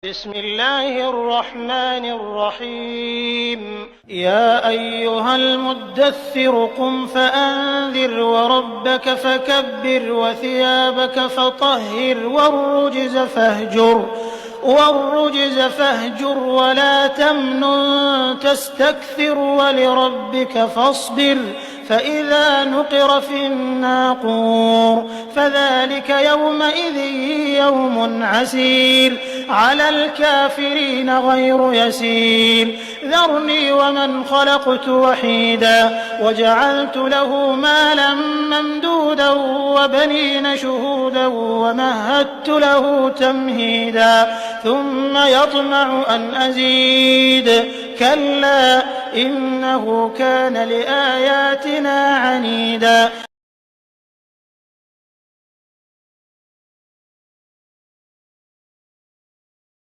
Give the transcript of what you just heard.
بسم الله الرحمن الرحيم يا أيها المدثر قم فأنذر وربك فكبر وثيابك فطهر والرجز فاهجر ولا تمنن تستكثر ولربك فاصبر فإذا نقر في الناقور فذلك يومئذ يوم عسير على الكافرين غير يسير ذرني ومن خلقت وحيدا وجعلت له مالا ممدودا وبنين شهودا ومهدت له تمهيدا ثم يطمع أن أزيد كلا إنه كان لآياتنا عنيدا